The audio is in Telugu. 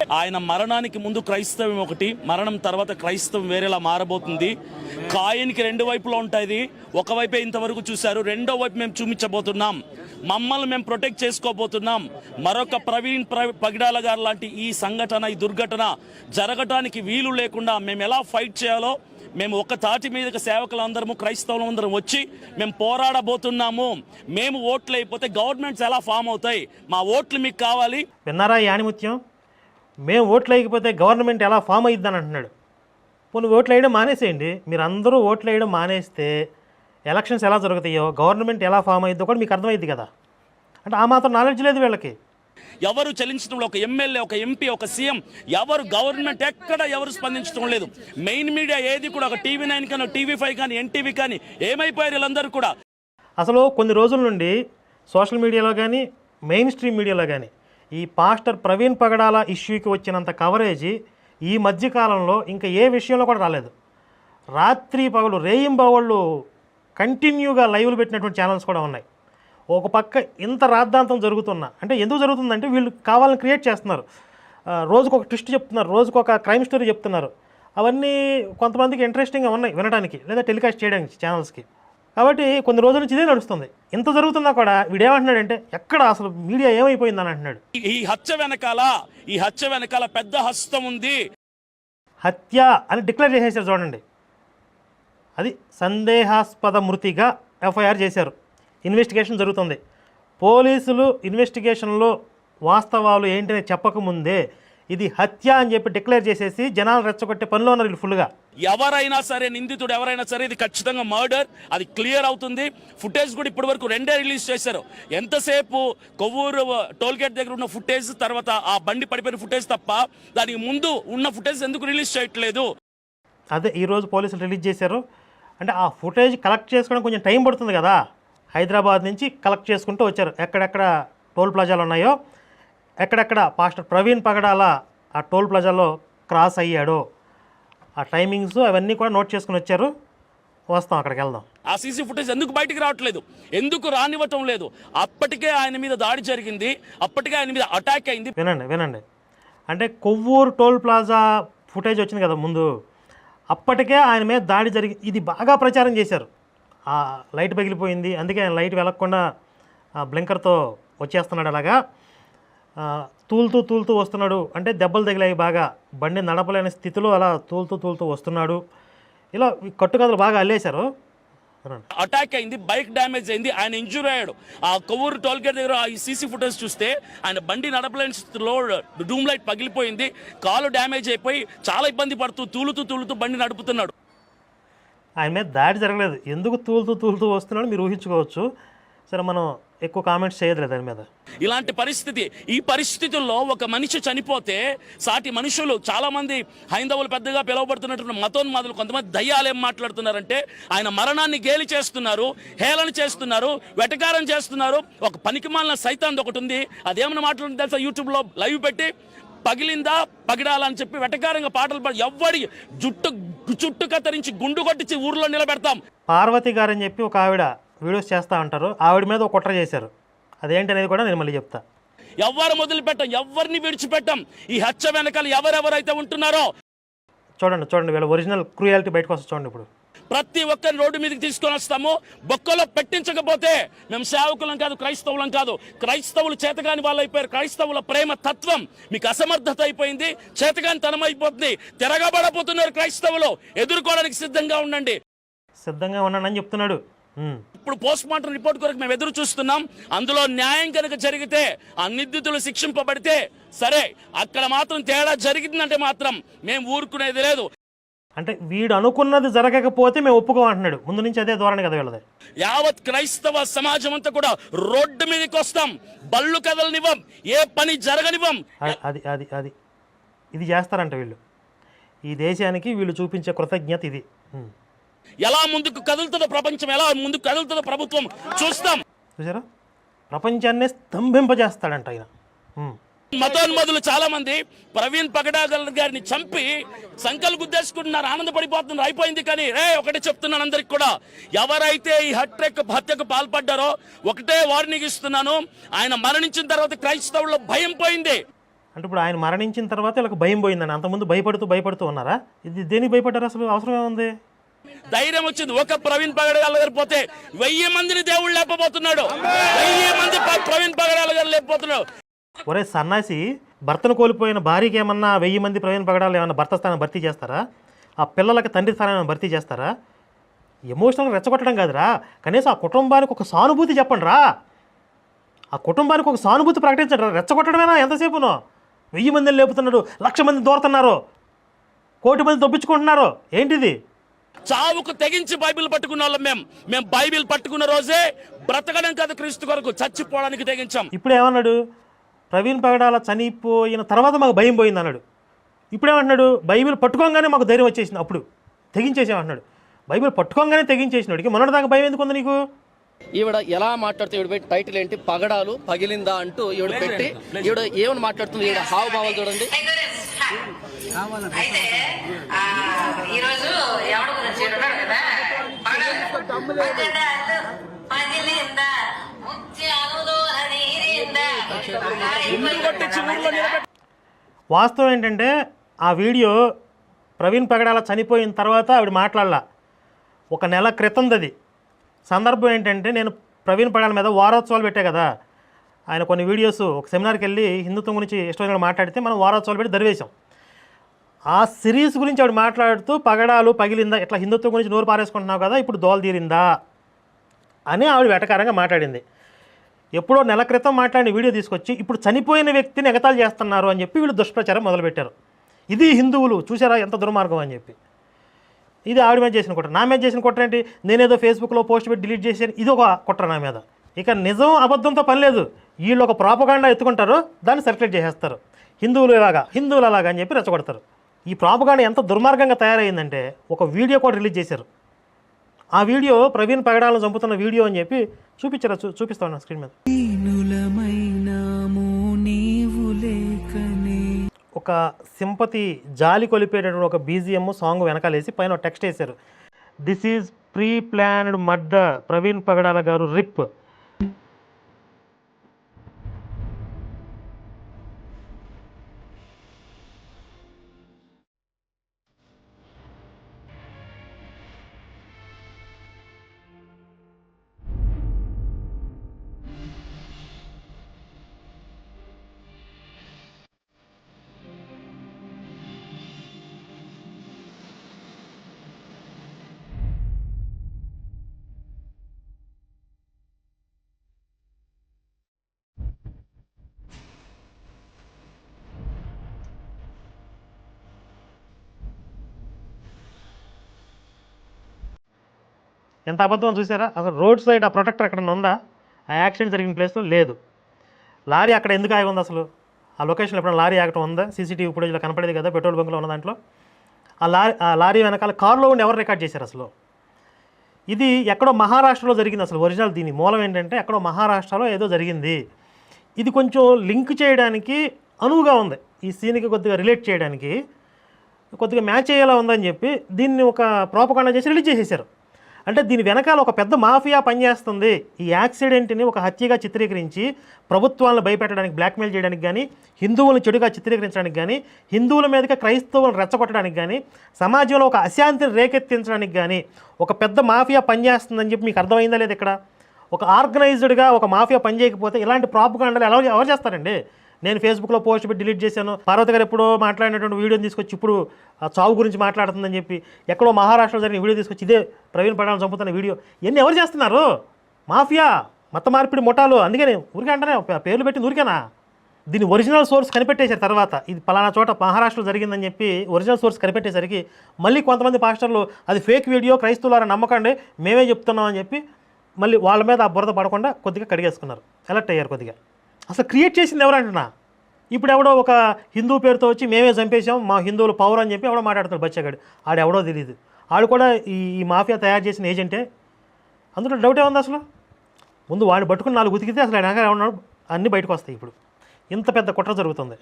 ఆయన మరణానికి ముందు క్రైస్తవం ఒకటి, మరణం తర్వాత క్రైస్తవం వేరేలా మారబోతుంది. కాయనికి రెండు వైపులా ఉంటుంది. ఒకవైపే ఇంతవరకు చూశారు, రెండో వైపు మేము చూపించబోతున్నాం. మమ్మల్ని మేము ప్రొటెక్ట్ చేసుకోబోతున్నాం. మరొక ప్రవీణ్ పగిడాల గారు లాంటి ఈ సంఘటన, ఈ దుర్ఘటన జరగటానికి వీలు లేకుండా మేము ఎలా ఫైట్ చేయాలో మేము ఒక తాటి మీదకి సేవకులందరము, క్రైస్తవులందరం వచ్చి మేము పోరాడబోతున్నాము. మేము ఓట్లు అయిపోతే గవర్నమెంట్స్ ఎలా ఫామ్ అవుతాయి, మా ఓట్లు మీకు కావాలి. విన్నారా ఈ ఆణిముత్యం? మేము ఓట్లు వేయకపోతే గవర్నమెంట్ ఎలా ఫామ్ అయ్యిద్దని అంటున్నాడు. పోనీ ఓట్లు వేయడం మానేసేయండి. మీరు అందరూ ఓట్లు వేయడం మానేస్తే ఎలక్షన్స్ ఎలా జరుగుతాయో, గవర్నమెంట్ ఎలా ఫామ్ అయ్యిద్దో కూడా మీకు అర్థమైద్ది కదా. అంటే ఆ మాత్రం నాలెడ్జ్ లేదు వీళ్ళకి. ఎవరు చలించడం, ఒక ఎమ్మెల్యే, ఒక ఎంపీ, ఒక సీఎం, ఎవరు గవర్నమెంట్ ఎక్కడ ఎవరు స్పందించడం లేదు. మెయిన్ మీడియా ఏది కూడా, ఒక TV9 కానీ, TV5 కానీ, NTV కానీ ఏమైపోయారు వీళ్ళందరూ కూడా. అసలు కొన్ని రోజుల నుండి సోషల్ మీడియాలో కానీ, మెయిన్ స్ట్రీమ్ మీడియాలో కానీ ఈ పాస్టర్ ప్రవీణ్ పగడాల ఇష్యూకి వచ్చినంత కవరేజీ ఈ మధ్యకాలంలో ఇంకా ఏ విషయంలో కూడా రాలేదు. రాత్రి పగలు రేయింబవళ్ళు కంటిన్యూగా లైవ్లు పెట్టినటువంటి ఛానల్స్ కూడా ఉన్నాయి. ఒక పక్క ఇంత రాద్ధాంతం జరుగుతున్నా, అంటే ఎందుకు జరుగుతుందంటే వీళ్ళు కావాలని క్రియేట్ చేస్తున్నారు. రోజుకు ఒక ట్విస్ట్ చెప్తున్నారు, రోజుకు ఒక క్రైమ్ స్టోరీ చెప్తున్నారు. అవన్నీ కొంతమందికి ఇంట్రెస్టింగ్గా ఉన్నాయి వినడానికి, లేదా టెలికాస్ట్ చేయడానికి ఛానల్స్కి. కాబట్టి కొన్ని రోజుల నుంచి ఇదే నడుస్తుంది. ఇంత జరుగుతున్నా కూడా వీడేమంటున్నాడంటే ఎక్కడ అసలు మీడియా ఏమైపోయిందని అంటున్నాడు. ఈ హత్య వెనకాల పెద్ద హస్తం ఉంది. హత్య అని డిక్లేర్ చేసేసారు చూడండి. అది సందేహాస్పద మృతిగా ఎఫ్ఐఆర్ చేశారు. ఇన్వెస్టిగేషన్ జరుగుతుంది. పోలీసులు ఇన్వెస్టిగేషన్లో వాస్తవాలు ఏంటనే చెప్పకముందే ఇది హత్య అని చెప్పి డిక్లేర్ చేసేసి జనాలు రెచ్చగొట్టే పనిలో ఉన్నారు వీళ్ళు ఫుల్గా. ఎవరైనా సరే, నిందితుడు ఎవరైనా సరే, ఇది ఖచ్చితంగా మర్డర్, అది క్లియర్ అవుతుంది. ఫుటేజ్ కూడా ఇప్పటి వరకు 2 రిలీజ్ చేశారు. ఎంతసేపు కొవ్వూరు టోల్గేట్ దగ్గర ఉన్న ఫుటేజ్, తర్వాత ఆ బండి పడిపోయిన ఫుటేజ్ తప్ప దానికి ముందు ఉన్న ఫుటేజ్ ఎందుకు రిలీజ్ చేయట్లేదు? అదే ఈరోజు పోలీసులు రిలీజ్ చేశారు. అంటే ఆ ఫుటేజ్ కలెక్ట్ చేసుకోవడం కొంచెం టైం పడుతుంది కదా. హైదరాబాద్ నుంచి కలెక్ట్ చేసుకుంటూ వచ్చారు. ఎక్కడెక్కడ టోల్ ప్లాజాలు ఉన్నాయో, ఎక్కడెక్కడ పాస్టర్ ప్రవీణ్ పగడాల ఆ టోల్ ప్లాజాలో క్రాస్ అయ్యాడో ఆ టైమింగ్స్ అవన్నీ కూడా నోట్ చేసుకుని వచ్చారు. వస్తాం, అక్కడికి వెళ్దాం. ఆ సీసీ ఫుటేజ్ ఎందుకు బయటికి రావట్లేదు, ఎందుకు రానివ్వటం లేదు? అప్పటికే ఆయన మీద దాడి జరిగింది, అప్పటికే ఆయన మీద అటాక్ అయింది. వినండి అంటే కొవ్వూరు టోల్ ప్లాజా ఫుటేజ్ వచ్చింది కదా ముందు, అప్పటికే ఆయన మీద దాడి జరిగి ఇది బాగా ప్రచారం చేశారు. ఆ లైట్ పగిలిపోయింది, అందుకే ఆయన లైట్ వెలగకుండా బ్లింకర్తో వచ్చేస్తున్నాడు. అలాగా తూలుతూ వస్తున్నాడు. అంటే దెబ్బలు తగిలాయి బాగా, బండి నడపలేని స్థితిలో అలా తూలుతూ వస్తున్నాడు. ఇలా కట్టుకథలు బాగా అల్లేశారు. అటాక్ అయింది, బైక్ డ్యామేజ్ అయింది, ఆయన ఇంజూర్ అయ్యాడు. ఆ కొవ్వూరు టోల్ గేట్ దగ్గర ఈ సీసీ ఫుటేజ్ చూస్తే ఆయన బండి నడపలేని స్థితిలో డూమ్ లైట్ పగిలిపోయింది, కాలు డ్యామేజ్ అయిపోయి చాలా ఇబ్బంది పడుతూ తూలుతూ బండి నడుపుతున్నాడు. ఆయన మీద దాడి జరగలేదు, ఎందుకు తూలుతూ వస్తున్నాడు మీరు ఊహించుకోవచ్చు. సరే, మనం ఎక్కువ కామెంట్స్ చేయదులేదు దాని మీద. ఇలాంటి పరిస్థితి, ఈ పరిస్థితుల్లో ఒక మనిషి చనిపోతే సాటి మనుషులు, చాలా మంది హైందవులు పెద్దగా పిలువబడుతున్నటువంటి మతోన్మాదులు, కొంతమంది దయ్యాలు ఏం మాట్లాడుతున్నారంటే ఆయన మరణాన్ని గేలి చేస్తున్నారు, హేళన చేస్తున్నారు, వెటకారం చేస్తున్నారు. ఒక పనికిమాలిన సైతాన్ ఒకటి ఉంది, అదేమన్నా మాట్లాడుతుంది తెలుసా? యూట్యూబ్లో లైవ్ పెట్టి పగిలిందా పగిడాలని చెప్పి వెటకారంగా పాటలు పాడి ఎవ్వడి చుట్టు కత్తిరించి గుండు కొట్టించి ఊర్లో నిలబెడతాం. పార్వతి గారని చెప్పి ఒక ఆవిడ వీడియోస్ చేస్తూ ఉంటారు, ఆవిడ మీద ఒక కుట్ర చేశారు. అదేంటి అనేది కూడా నేను మళ్ళీ చెప్తా. ఎవరు మొదలుపెట్టాం, ఎవరిని విడిచిపెట్టాం. ఈ హత్య వెనకాల ఎవరెవరైతే ఉంటున్నారో చూడండి వీళ్ళ ఒరిజినల్ క్రూయాలిటీ బయటకు వస్తుంది. చూడండి, ఇప్పుడు ప్రతి ఒక్కరిని రోడ్డు మీదకి తీసుకొని వస్తాము. బొక్కలో పెట్టించకపోతే మేము సేవకులం కాదు, క్రైస్తవులం కాదు. క్రైస్తవులు చేతగాని వాళ్ళు అయిపోయారు. క్రైస్తవుల ప్రేమ తత్వం మీకు అసమర్థత అయిపోయింది, చేతగాని తనం అయిపోతుంది. తిరగబడబోతున్నారు క్రైస్తవులు. ఎదుర్కోవడానికి సిద్ధంగా ఉండండి అని చెప్తున్నాడు. ఇప్పుడు పోస్ట్ మార్టం రిపోర్ట్ కొరకు మేము ఎదురు చూస్తున్నాం. అందులో న్యాయం కనుక జరిగితే, ఆ నిందితులు శిక్షింపబడితే సరే. అక్కడ మాత్రం తేడా జరిగిందంటే మాత్రం మేము ఊరుకునేది లేదు. అంటే వీడు అనుకున్నది జరగకపోతే మేము ఒప్పుకోమంటున్నాడు. ముందు నుంచి అదే ధోరణి కదా వీళ్ళది. యావత్ క్రైస్తవ సమాజం అంతా కూడా రోడ్డు మీదకి వస్తాం, బళ్ళు కదలనివ్వం, ఏ పని జరగనివ్వం. అది ఇది చేస్తారంట వీళ్ళు. ఈ దేశానికి వీళ్ళు చూపించే కృతజ్ఞత ఇది. ఎలా ముందుకు కదులుతుందో ప్రపంచం, ఎలా ముందుకు కదులుతుందో ప్రభుత్వం చూస్తాం. చూసారా, ప్రపంచాన్ని స్తంభింపజేస్తాడంట ఆయన. మతోన్మదులు చాలా మంది ప్రవీణ్ పగడాల గారిని చంపి సంకలు గుద్దేసుకుంటున్నారు, ఆనందపడిపోతున్నారు. అయిపోయింది. కానీ ఒకటే చెప్తున్నాను అందరికి కూడా, ఎవరైతే ఈ హత్యకు పాల్పడ్డారో ఒకటే వార్నింగ్ ఇస్తున్నాను, ఆయన మరణించిన తర్వాత క్రైస్తవుల్లో భయం పోయింది. అంటే ఇప్పుడు ఆయన మరణించిన తర్వాత వీళ్ళకి భయం పోయిందని, అంతకుముందు భయపడుతూ ఉన్నారా? ఇది దేనికి భయపడ్డారు అసలు? అవసరం ఏముంది? ధైర్యం వచ్చింది. ఒక ప్రవీణ్ పగడాల గారు పోతే 1000 మందిని దేవుడు లేపబోతున్నాడు. 1000 మంది ప్రవీణ్ పగడాల గారు లేపబోతున్నాడు. ఒరే సన్నాసి, భర్తను కోల్పోయిన భార్యకి ఏమన్నా 1000 మంది ప్రవీణ్ పగడాలు ఏమన్నా భర్త స్థానం భర్తీ చేస్తారా? ఆ పిల్లలకి తండ్రి స్థానం ఏమైనా భర్తీ చేస్తారా? ఎమోషనల్గా రెచ్చగొట్టడం కాదురా, కనీసం ఆ కుటుంబానికి ఒక సానుభూతి చెప్పండి రా. ఆ కుటుంబానికి ఒక సానుభూతి ప్రకటించండి రా. రెచ్చగొట్టడమేనా ఎంతసేపునో? 1000 మందిని లేపుతున్నాడు, 1,00,000 మంది దూరుతున్నారు, 1,000,000 మంది దొప్పించుకుంటున్నారు. ఏంటిది? చావుకు తెగించి బైబిల్ పట్టుకున్న వాళ్ళం మేము బైబిల్ పట్టుకున్న రోజే బ్రతకడం కాదు, క్రీస్తు కొరకు చచ్చిపోవడానికి తెగించాం. ఇప్పుడు ఏమన్నాడు? ప్రవీణ్ పగడాల చనిపోయిన తర్వాత మాకు భయం పోయింది అన్నాడు. ఇప్పుడేమంటున్నాడు? బైబిల్ పట్టుకోగానే మాకు ధైర్యం వచ్చేసింది, అప్పుడు తెగించేసామంటున్నాడు. బైబిల్ పట్టుకోగానే తెగించేసినాడికి మొన్నటిదాకా భయం ఎందుకు ఉంది నీకు? ఈవిడ ఎలా మాట్లాడుతూ ఈవిడ పెట్టి టైటిల్ ఏంటి, పగడాలు పగిలిందా అంటూ ఈవిడ పెట్టి ఈవిడ ఏమని మాట్లాడుతుంది, ఈవిడ హావభావాలు చూడండి. అయితే ఈరోజు ఎవరి గురించి ఉన్నాడు కదా, పగిలిందా ముత్యాలులో హరిరిందా. వాస్తవం ఏంటంటే ఆ వీడియో ప్రవీణ్ పగడాల చనిపోయిన తర్వాత ఆవిడ మాట్లాడలా, 1 నెల క్రితంది. సందర్భం ఏంటంటే నేను ప్రవీణ్ పగడాల మీద వారోత్సవాలు పెట్టా కదా, ఆయన కొన్ని వీడియోస్ ఒక సెమినార్కి వెళ్ళి హిందుత్వం గురించి ఇష్టమైన మాట్లాడితే మనం వారోత్సవాలు పెట్టి దరివేశాం. ఆ సిరీస్ గురించి ఆవిడ మాట్లాడుతూ పగడాలు పగిలిందా, ఇట్లా హిందుత్వం గురించి నోరు పారేసుకుంటున్నావు కదా, ఇప్పుడు దోల తీరిందా అని ఆవిడ వెటకారంగా మాట్లాడింది. ఎప్పుడో నెల క్రితం మాట్లాడిన వీడియో తీసుకొచ్చి ఇప్పుడు చనిపోయిన వ్యక్తిని ఎగతాళి చేస్తున్నారు అని చెప్పి వీళ్ళు దుష్ప్రచారం మొదలుపెట్టారు. ఇది హిందువులు చూసారా ఎంత దుర్మార్గం అని చెప్పి. ఇది ఆవిడ మీద చేసిన కుట్ర. నా మీద చేసిన కుట్ర ఏంటి? నేనేదో ఫేస్బుక్లో పోస్ట్ పెట్టి డిలీట్ చేశాను, ఇది ఒక కుట్ర నా మీద. ఇక నిజం అబద్ధంతో పని లేదు, వీళ్ళు ఒక ప్రాపగాండా ఎత్తుకుంటారు, దాన్ని సర్క్యులేట్ చేసేస్తారు. హిందువులు అలాగా అని చెప్పి రెచ్చగొడతారు. ఈ ప్రాపగాండా ఎంత దుర్మార్గంగా తయారైందంటే ఒక వీడియో కూడా రిలీజ్ చేశారు. ఆ వీడియో ప్రవీణ్ పగడాలను చంపుతున్న వీడియో అని చెప్పి చూపించారు. చూపిస్తాను స్క్రీన్ మీద. ఒక సింపతి జాలి కొలిపేటటువంటి ఒక బీజిఎం సాంగ్ వెనకాలేసి పైన టెక్స్ట్ వేశారు, this is pre planned murder Praveen Pagadala గారు రిప్. ఎంత అబద్ధం చూసారా? అసలు రోడ్ సైడ్ ఆ ప్రొటెక్టర్ అక్కడ ఉందా? ఆ యాక్సిడెంట్ జరిగిన ప్లేస్లో లేదు. లారీ అక్కడ ఎందుకు ఆగి ఉంది అసలు? ఆ లొకేషన్లో ఎప్పుడైనా లారీ ఆగటం ఉందా? సీసీటీవీ ఫుటేజ్లో కనపడేది కదా పెట్రోల్ బంక్లో ఉన్న దాంట్లో. ఆ లారీ వెనకాల కారులో ఉండి ఎవరు రికార్డ్ చేశారు అసలు? ఇది ఎక్కడో మహారాష్ట్రలో జరిగింది అసలు. ఒరిజినల్ దీని మూలం ఏంటంటే ఎక్కడో మహారాష్ట్రలో ఏదో జరిగింది. ఇది కొంచెం లింక్ చేయడానికి అనువుగా ఉంది, ఈ సీన్కి కొద్దిగా రిలేట్ చేయడానికి కొద్దిగా మ్యాచ్ అయ్యేలా ఉందని చెప్పి దీన్ని ఒక ప్రోపగాండా చేసి రిలీజ్ చేసేసారు. అంటే దీని వెనకాల ఒక పెద్ద మాఫియా పనిచేస్తుంది. ఈ యాక్సిడెంట్ని ఒక హత్యగా చిత్రీకరించి ప్రభుత్వాలను భయపెట్టడానికి, బ్లాక్మెయిల్ చేయడానికి కానీ, హిందువులను చెడుగా చిత్రీకరించడానికి కానీ, హిందువుల మీదకి క్రైస్తవులను రెచ్చగొట్టడానికి కానీ, సమాజంలో ఒక అశాంతిని రేకెత్తించడానికి కానీ ఒక పెద్ద మాఫియా పనిచేస్తుందని చెప్పి మీకు అర్థమైందా లేదు? ఇక్కడ ఒక ఆర్గనైజ్డ్గా ఒక మాఫియా పనిచేయకపోతే ఇలాంటి ప్రాపగాండాలు ఎవరు చేస్తారండి? నేను ఫేస్బుక్లో పోస్ట్ పెట్టి డిలీట్ చేశాను, పార్వతి గారు ఎప్పుడో మాట్లాడినటువంటి వీడియోని తీసుకొచ్చి ఇప్పుడు ఆ చావు గురించి మాట్లాడుతుందని చెప్పి ఎక్కడో మహారాష్ట్రలో జరిగిన వీడియో తీసుకొచ్చి ఇదే ప్రవీణ్ పగడాలను చంపుతున్న వీడియో, ఇవన్నీ ఎవరు చేస్తున్నారు? మాఫియా, మత మార్పిడి ముఠాలు. అందుకని ఊరికే అంటానే పేర్లు పెట్టి ఊరికేనా? దీని ఒరిజినల్ సోర్స్ కనిపెట్టేశారు తర్వాత, ఇది పలానా చోట మహారాష్ట్రలో జరిగిందని చెప్పి ఒరిజినల్ సోర్స్ కనిపెట్టేసరికి మళ్ళీ కొంతమంది పాస్టర్లు అది ఫేక్ వీడియో, క్రైస్తవులారా నమ్మకండి, మేమే చెప్తున్నాం అని చెప్పి మళ్ళీ వాళ్ళ మీద ఆ బురద పడకుండా కొద్దిగా కడిగేసుకున్నారు, అలర్ట్ అయ్యారు కొద్దిగా. అసలు క్రియేట్ చేసింది ఎవరంటున్నా? ఇప్పుడు ఎవడో ఒక హిందూ పేరుతో వచ్చి మేమే చంపేశాం, మా హిందువులు పవర్ అని చెప్పి ఎవడో మాట్లాడుతాడు బచ్చగాడు. ఆడెవడో తెలియదు, ఆడు కూడా ఈ మాఫియా తయారు చేసిన ఏజెంటే. అందులో డౌటే ఉంది అసలు. ముందు వాడిని పట్టుకుని 4 ఉతికితే అసలు ఆయన ఉన్నాడు అన్నీ బయటకు వస్తాయి. ఇప్పుడు ఇంత పెద్ద కుట్ర జరుగుతుంది.